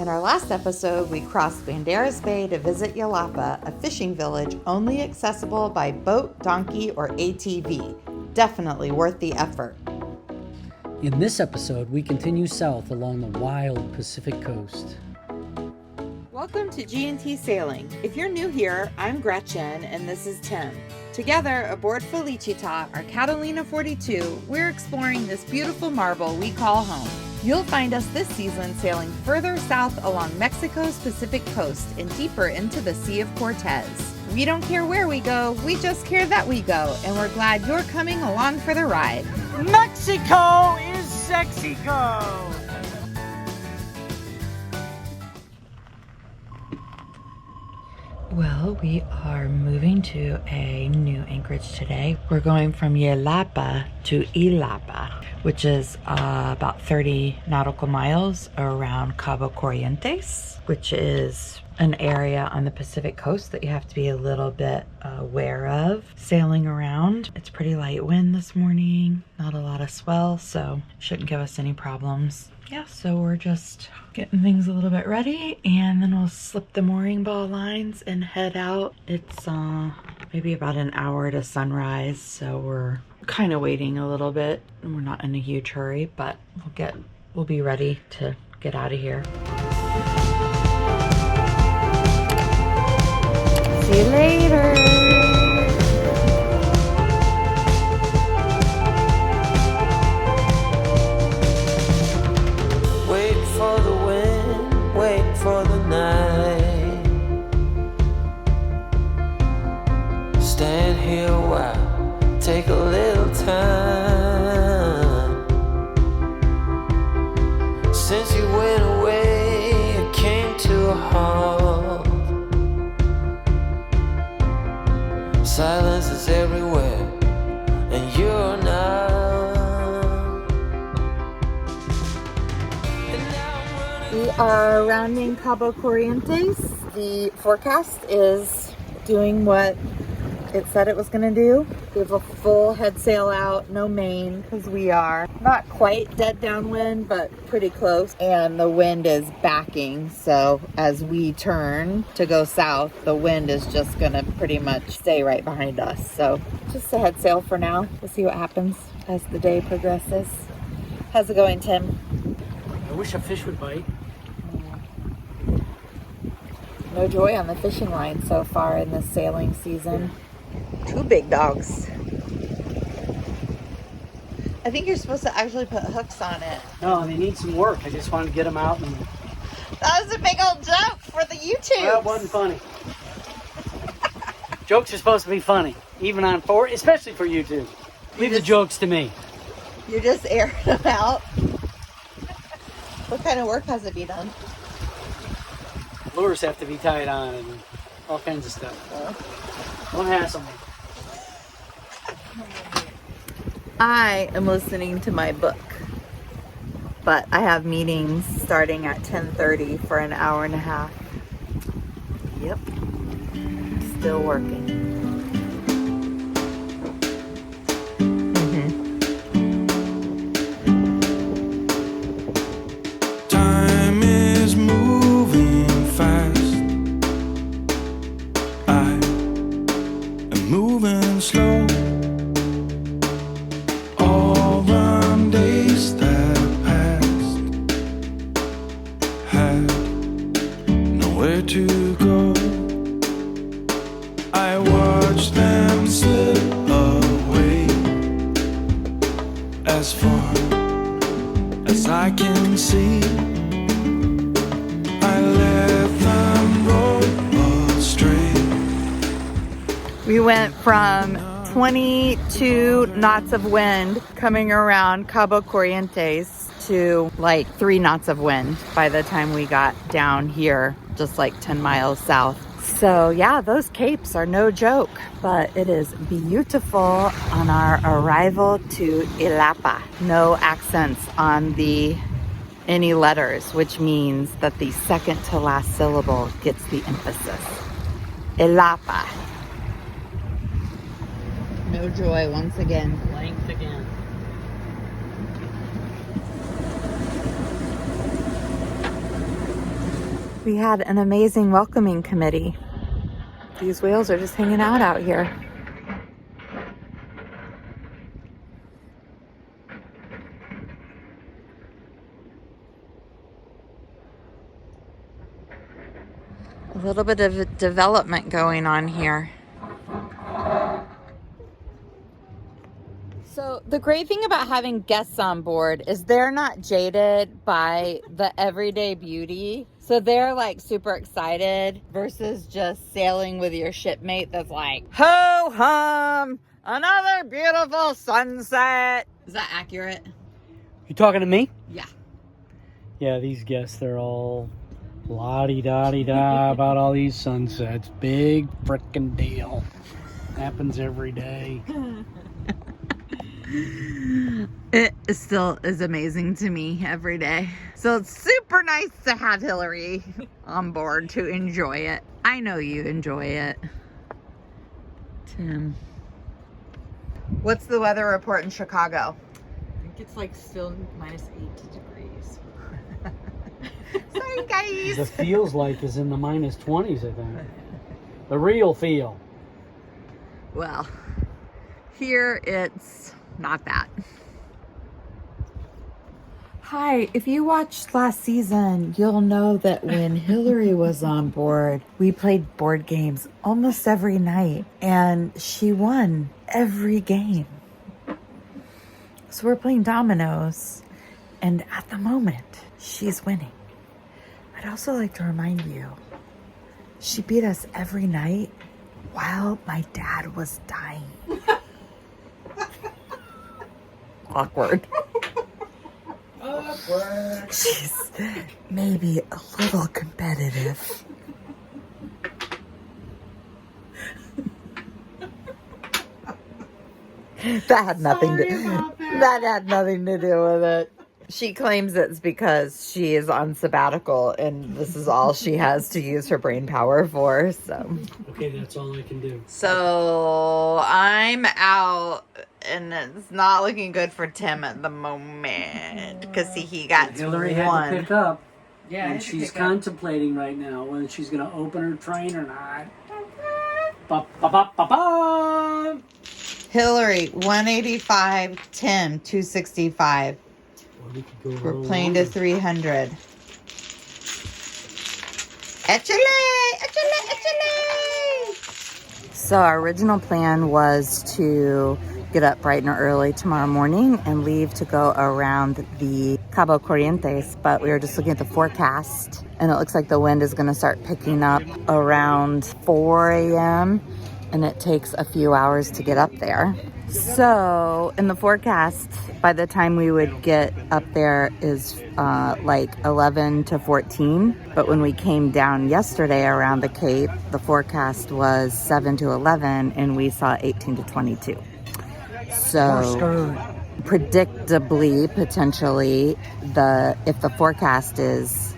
In our last episode, we crossed Banderas Bay to visit Ilapa, a fishing village only accessible by boat, donkey, or ATV. Definitely worth the effort. In this episode, we continue south along the wild Pacific coast. Welcome to G&T Sailing. If you're new here, I'm Gretchen and this is Tim. Together, aboard Felicita, our Catalina 42, we're exploring this beautiful marble we call home. You'll find us this season sailing further south along Mexico's Pacific coast and deeper into the Sea of Cortez. We don't care where we go, we just care that we go, and we're glad you're coming along for the ride. Mexico is Sexico! Well, we are moving to a new anchorage today. We're going from Ilapa to Ilapa, which is about 30 nautical miles around Cabo Corrientes, which is an area on the Pacific coast that you have to be a little bit aware of sailing around. It's pretty light wind this morning, not a lot of swell, so shouldn't give us any problems. Yeah, so we're just getting things a little bit ready, and then we'll slip the mooring ball lines and head out. It's maybe about an hour to sunrise, so we're kind of waiting a little bit. We're not in a huge hurry, but we'll be ready to get out of here. See you later. For the night, stand here a while, take a little time. Since you went away, it came to a halt. Silence is everywhere, and you're not. We are rounding Cabo Corrientes. The forecast is doing what it said it was going to do. We have a full head sail out, no main, because we are not quite dead downwind, but pretty close. And the wind is backing, so as we turn to go south, the wind is just going to pretty much stay right behind us. So just a head sail for now. We'll see what happens as the day progresses. How's it going, Tim? I wish a fish would bite. No joy on the fishing line so far in this sailing season. Two big dogs. I think you're supposed to actually put hooks on it. No, they need some work. I just wanted to get them out. And That was a big old joke for the YouTube. that wasn't funny. Jokes are supposed to be funny, even on especially for YouTube. Leave the jokes to me. You just aired them out. What kind of work has it been done? Lures have to be tied on and all kinds of stuff. Don't hassle me. I am listening to my book, but I have meetings starting at 10:30 for an hour and a half. Yep, still working. Time is moving fast. I am moving slow. All the days that passed had nowhere to go. I watched them slip away as far as I can see. I let them roll astray. We went from 22 knots of wind coming around Cabo Corrientes to like 3 knots of wind by the time we got down here, just like 10 miles south. So yeah, those capes are no joke, but it is beautiful on our arrival to Ilapa. No accents on any letters, which means that the second to last syllable gets the emphasis. Ilapa. No joy once again. Length again. We had an amazing welcoming committee. These whales are just hanging out here. A little bit of development going on here. So the great thing about having guests on board is they're not jaded by the everyday beauty. So they're like super excited versus just sailing with your shipmate that's like, ho hum, another beautiful sunset. Is that accurate? You talking to me? Yeah. Yeah, these guests, they're all la-di-da-di-da about all these sunsets. Big frickin' deal. Happens every day. It still is amazing to me every day. So it's super nice to have Hillary on board to enjoy it. I know you enjoy it. Tim. What's the weather report in Chicago? I think it's like still minus 8 degrees. Sorry, guys. The feels like is in the minus 20s, I think. The real feel. Well, here it's not that. Hi, if you watched last season, you'll know that when Hillary was on board, we played board games almost every night, and she won every game. So we're playing dominoes, and at the moment, she's winning. I'd also like to remind you, she beat us every night while my dad was dying. Awkward. She's maybe a little competitive. That had nothing to do with it. She claims it's because she is on sabbatical and this is all she has to use her brain power for. So Okay, that's all I can do. So I'm out, and it's not looking good for Tim at the moment because he got Hillary had to pick up. Yeah, and she's contemplating right now whether she's going to open her train or not. Ba-ba-ba-ba-ba! Hillary 185, Tim 265. We're playing to 300. Échale! Échale! Échale! So our original plan was to get up bright and early tomorrow morning and leave to go around the Cabo Corrientes, but we were just looking at the forecast and it looks like the wind is going to start picking up around 4 a.m. and it takes a few hours to get up there. So in the forecast, by the time we would get up there is like 11 to 14. But when we came down yesterday around the Cape, the forecast was 7 to 11 and we saw 18 to 22. So predictably, potentially, if the forecast is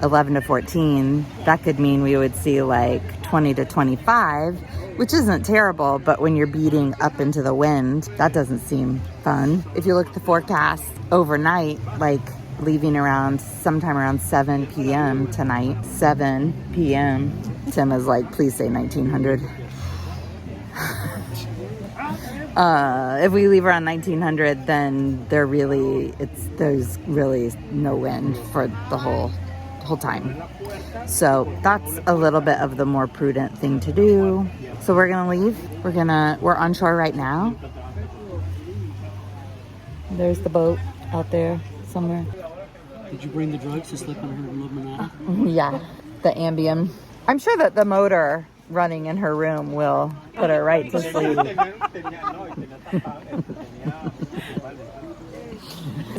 11 to 14, that could mean we would see like 20 to 25, which isn't terrible, but when you're beating up into the wind, that doesn't seem fun. If you look at the forecast overnight, like leaving sometime around 7 p.m. tonight, 7 p.m., Tim is like, please say 1900. If we leave around 1900, then there's really no wind for the whole time. So that's a little bit of the more prudent thing to do. So we're gonna leave. We're on shore right now. There's the boat out there somewhere. Did you bring the drugs to slip on her Illuminati? Yeah, the Ambien. I'm sure that the motor running in her room will put her right to sleep.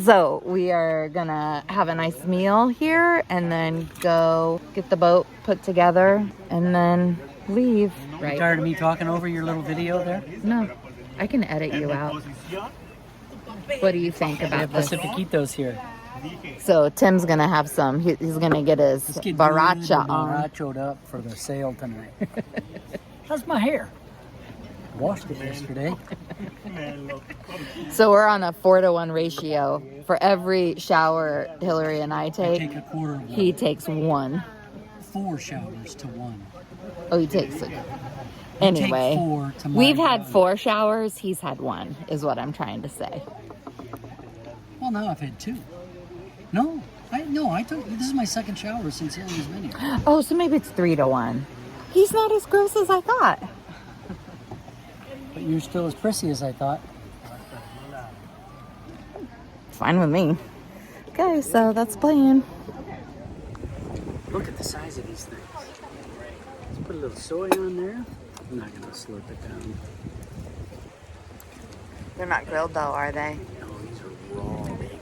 So we are gonna have a nice meal here and then go get the boat put together and then leave. Right. You tired of me talking over your little video there? No, I can edit you out. What do you think about this? Pacifiquitos here. So Tim's gonna have some. He's gonna get his baracha on. Barachoed up for the sail tonight. How's my hair? Washed it yesterday. So we're on a 4-to-1 ratio. For every shower Hillary and I take, a quarter of one. he takes one. 4 showers to 1. Oh, he takes it. You Anyway, take 4 to my we've had 1. 4 showers. He's had 1, is what I'm trying to say. Well, now I've had 2. No, I took. This is my 2nd shower since sailing has been here. Oh, so maybe it's 3 to 1. He's not as gross as I thought. But you're still as prissy as I thought. Fine with me. Okay, so that's the plan. Look at the size of these things. Let's put a little soy on there. I'm not gonna slurp it down. They're not grilled though, are they? No, these are raw, baby.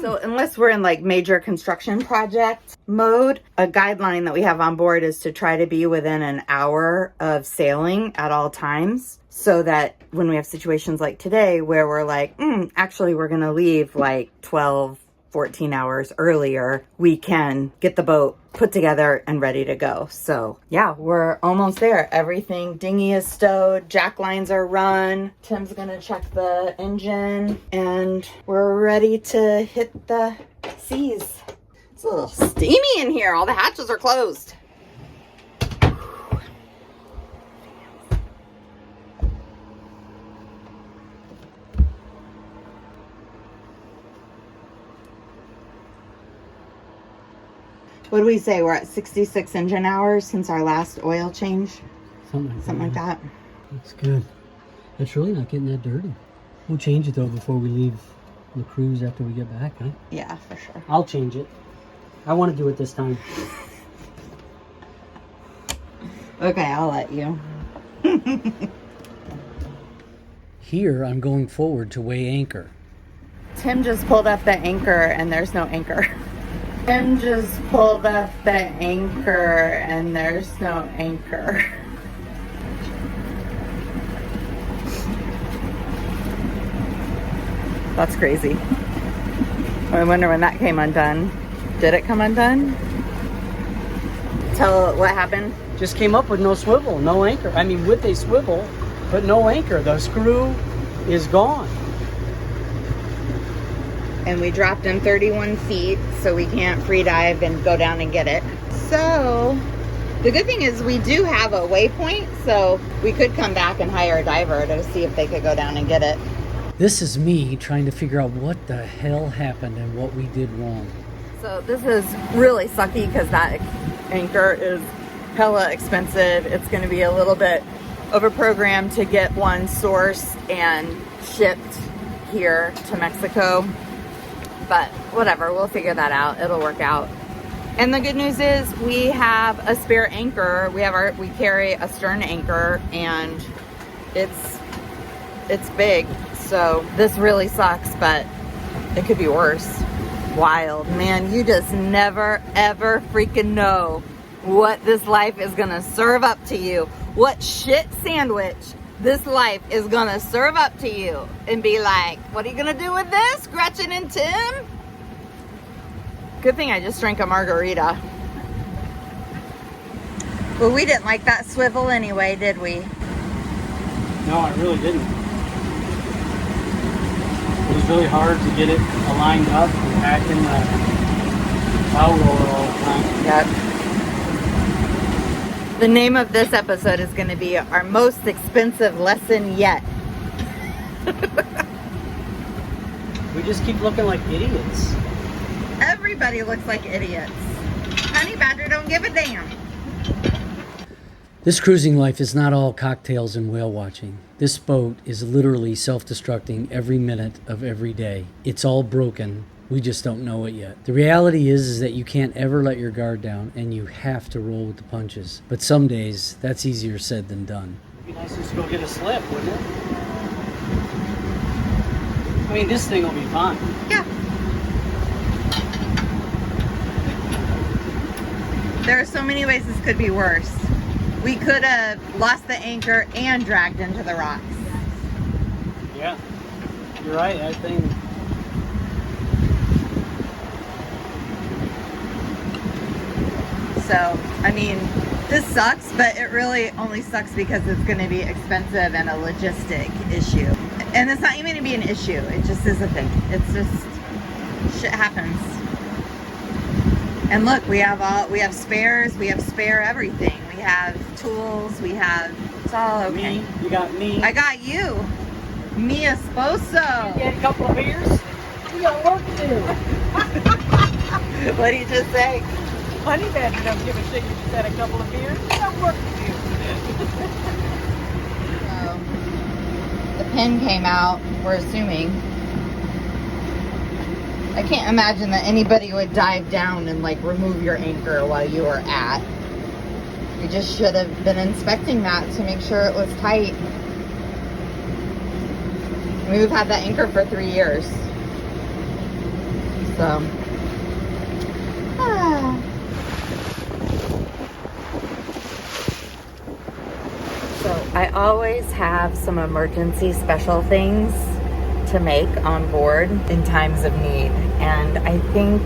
So unless we're in like major construction project mode, a guideline that we have on board is to try to be within an hour of sailing at all times, so that when we have situations like today where we're like, actually we're gonna leave like 12, 14 hours earlier, we can get the boat put together and ready to go. So yeah, we're almost there. Everything, dinghy is stowed, jack lines are run, Tim's gonna check the engine, and we're ready to hit the seas. It's a little steamy in here. All the hatches are closed. What do we say? We're at 66 engine hours since our last oil change. Something like that. That's good. It's really not getting that dirty. We'll change it though before we leave the cruise after we get back, huh? Yeah, for sure. I'll change it. I want to do it this time. Okay, I'll let you. Here, I'm going forward to weigh anchor. Tim just pulled up the anchor and there's no anchor. Tim just pulled up the anchor and there's no anchor. That's crazy. I wonder when that came undone. Did it come undone? Tell what happened. Just came up with no swivel, no anchor. I mean, with a swivel, but no anchor. The screw is gone. And we dropped him 31 feet, so we can't free dive and go down and get it. So the good thing is we do have a waypoint, so we could come back and hire a diver to see if they could go down and get it. This is me trying to figure out what the hell happened and what we did wrong. So this is really sucky because that anchor is hella expensive. It's going to be a little bit overprogrammed to get one sourced and shipped here to Mexico. But whatever, we'll figure that out. It'll work out. And the good news is we have a spare anchor. We carry a stern anchor, and it's big. So this really sucks, but it could be worse. Wild, man. You just never ever freaking know what this life is gonna serve up to you. What shit sandwich this life is gonna serve up to you and be like, what are you gonna do with this, Gretchen and Tim? Good thing I just drank a margarita. Well, we didn't like that swivel anyway, did we? No, I really didn't. It was really hard to get it aligned up and back in the bow roller all the time. Yep. The name of this episode is going to be our most expensive lesson yet. We just keep looking like idiots. Everybody looks like idiots. Honey Badger don't give a damn. This cruising life is not all cocktails and whale watching. This boat is literally self-destructing every minute of every day. It's all broken. We just don't know it yet. The reality is that you can't ever let your guard down, and you have to roll with the punches. But some days, that's easier said than done. It'd be nice just to go get a slip, wouldn't it? I mean, this thing will be fine. Yeah. There are so many ways this could be worse. We could have lost the anchor and dragged into the rocks. Yeah, you're right. I think. So, I mean, this sucks, but it really only sucks because it's going to be expensive and a logistic issue. And it's not even gonna be an issue. It just is a thing. It's just, shit happens. And look, we have spares, we have spare everything. We have tools, it's all okay. Me, you got me. I got you. Mi esposo. You had a couple of beers? We got work to do. What did you just say? Honey badger don't give a shit. You just had a couple of beers. You got work to do. The pin came out, we're assuming. I can't imagine that anybody would dive down and like remove your anchor while you were at. You just should have been inspecting that to make sure it was tight. We've had that anchor for 3 years. So. So I always have some emergency special things to make on board in times of need. And I think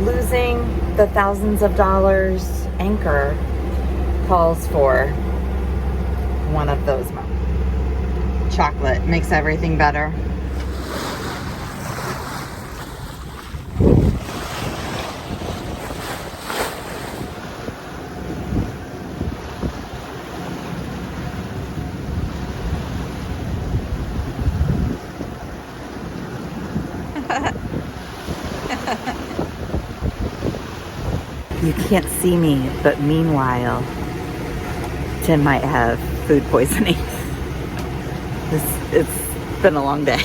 losing the thousands of dollars anchor calls for one of those moments. Chocolate makes everything better. You can't see me, but meanwhile, Tim might have food poisoning. It's been a long day.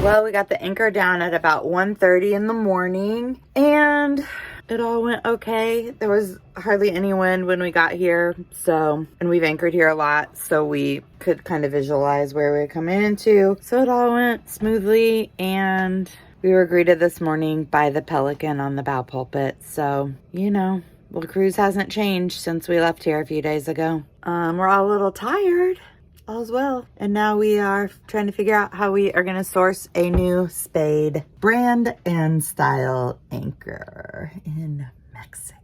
Well, we got the anchor down at about 1:30 in the morning, and it all went okay. There was hardly any wind when we got here, and we've anchored here a lot, so we could kind of visualize where we were coming into. So it all went smoothly, and we were greeted this morning by the pelican on the bow pulpit. So, you know, the cruise hasn't changed since we left here a few days ago. We're all a little tired. All's well. And now we are trying to figure out how we are going to source a new Spade brand and style anchor in Mexico.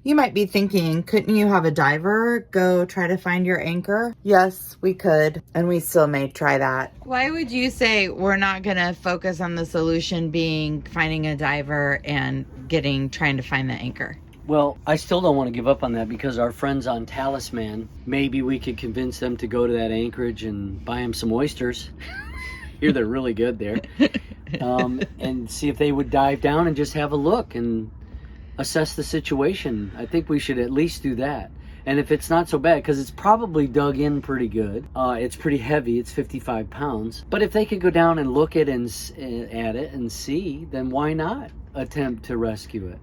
You might be thinking, couldn't you have a diver go try to find your anchor? Yes, we could, and we still may try that. Why would you say we're not going to focus on the solution being finding a diver and trying to find the anchor? Well, I still don't want to give up on that because our friends on Talisman, maybe we could convince them to go to that anchorage and buy them some oysters. Here they're really good there. And see if they would dive down and just have a look and assess the situation. I think we should at least do that. And if it's not so bad, because it's probably dug in pretty good. It's pretty heavy. It's 55 pounds. But if they could go down and look at it and see, then why not attempt to rescue it?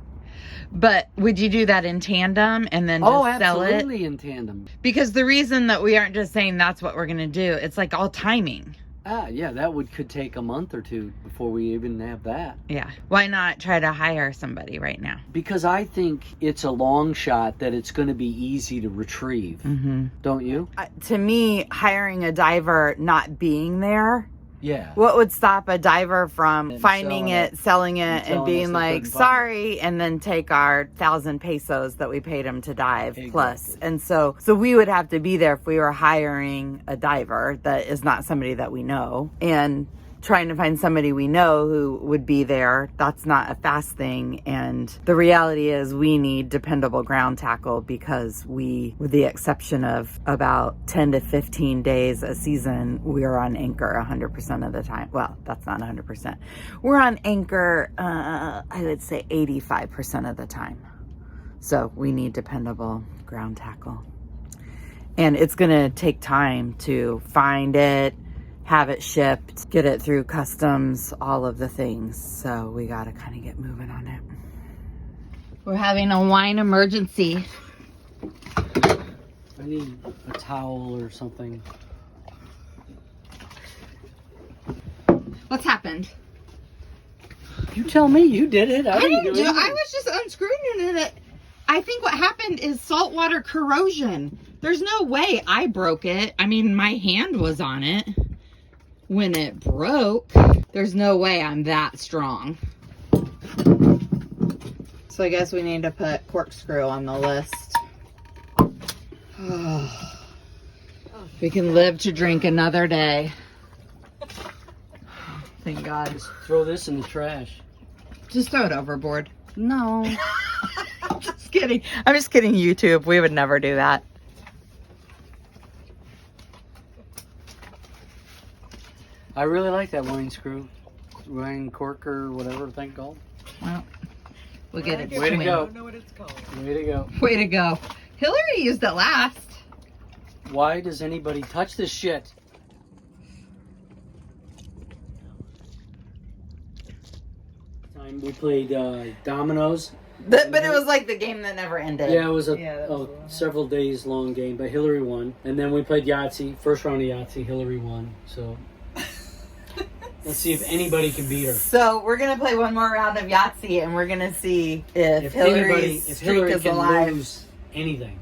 But would you do that in tandem and then just sell it? Oh, absolutely in tandem. Because the reason that we aren't just saying that's what we're going to do, it's like all timing. Yeah, that could take a month or two before we even have that. Yeah. Why not try to hire somebody right now? Because I think it's a long shot that it's going to be easy to retrieve. Mm-hmm. Don't you? To me, hiring a diver not being there, yeah. What would stop a diver from finding it, selling it, and being like, sorry, and then take our 1,000 pesos that we paid him to dive plus. And so we would have to be there if we were hiring a diver that is not somebody that we know, and trying to find somebody we know who would be there. That's not a fast thing. And the reality is we need dependable ground tackle because we, with the exception of about 10 to 15 days a season, we're on anchor 100% of the time. Well, that's not 100%. We're on anchor, I would say 85% of the time. So we need dependable ground tackle. And it's going to take time to find it, have it shipped, get it through customs, all of the things. So we got to kind of get moving on it. We're having a wine emergency. I need a towel or something. What's happened? You tell me. You did it. I didn't do it. I was just unscrewing it. I think what happened is saltwater corrosion. There's no way I broke it. I mean, my hand was on it when it broke. There's no way I'm that strong. So I guess we need to put corkscrew on the list. We can live to drink another day. Thank God. Just throw this in the trash. Just throw it overboard. No. I'm just kidding. I'm just kidding, YouTube. We would never do that. I really like that wine screw. Wine cork or whatever the thing called. Well, we'll get it. Way to I go. don't know what it's called. Way to go. Way to go. Hillary used it last. Why does anybody touch this shit? Time we played dominoes. But it was like the game that never ended. Yeah, it was Yeah, that was a several days long game, but Hillary won. And then we played Yahtzee. First round of Yahtzee, Hillary won. So let's see if anybody can beat her. So we're gonna play one more round of Yahtzee, and we're gonna see if Hillary's streak Hillary is can alive. lose anything.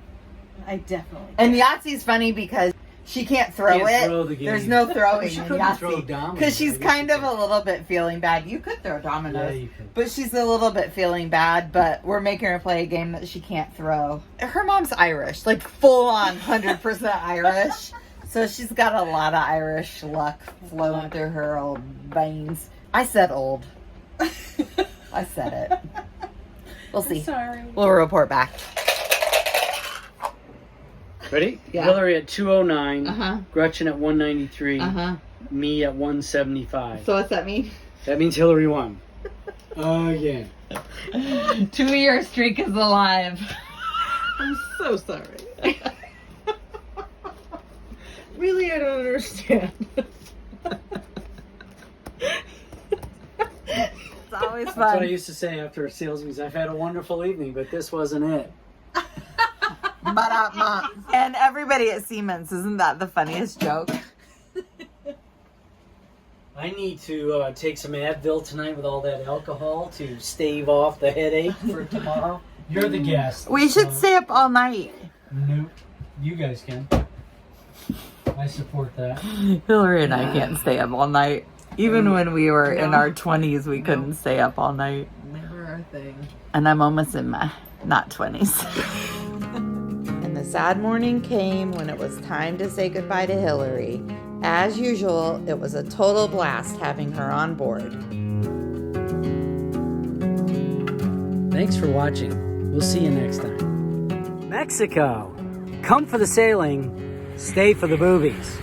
I definitely. And Yahtzee's funny because she can't throw Can't it. throw the game. There's no throwing She in couldn't throw Yahtzee dominoes. because she's I guess kind you of could. a little bit feeling bad. You could throw dominoes, Yeah, you could. but she's a little bit feeling bad. But we're making her play a game that she can't throw. Her mom's Irish, like full on 100% Irish. So she's got a lot of Irish luck flowing through her old veins. I said old. I said it. We'll see. Sorry. We'll report back. Ready? Yeah. Hillary at 209. Uh-huh. Gretchen at 193. Uh-huh. Me at 175. So what's that mean? That means Hillary won. Again. 2-year streak is alive. I'm so sorry. Really, I don't understand. It's always That's what I fun. used to say after a sales meeting. I've had a wonderful evening, but this wasn't it. And everybody at Siemens, isn't that the funniest joke? I need to take some Advil tonight with all that alcohol to stave off the headache for tomorrow. You're the guest. We should so- stay up all night. Nope. You guys can. I support that. Hillary and I can't stay up all night. Even when we were in our 20s, we couldn't stay up all night. Never our thing. And I'm almost in my not 20s. And the sad morning came when it was time to say goodbye to Hillary. As usual, it was a total blast having her on board. Thanks for watching. We'll see you next time. Mexico. Come for the sailing, stay for the boobies.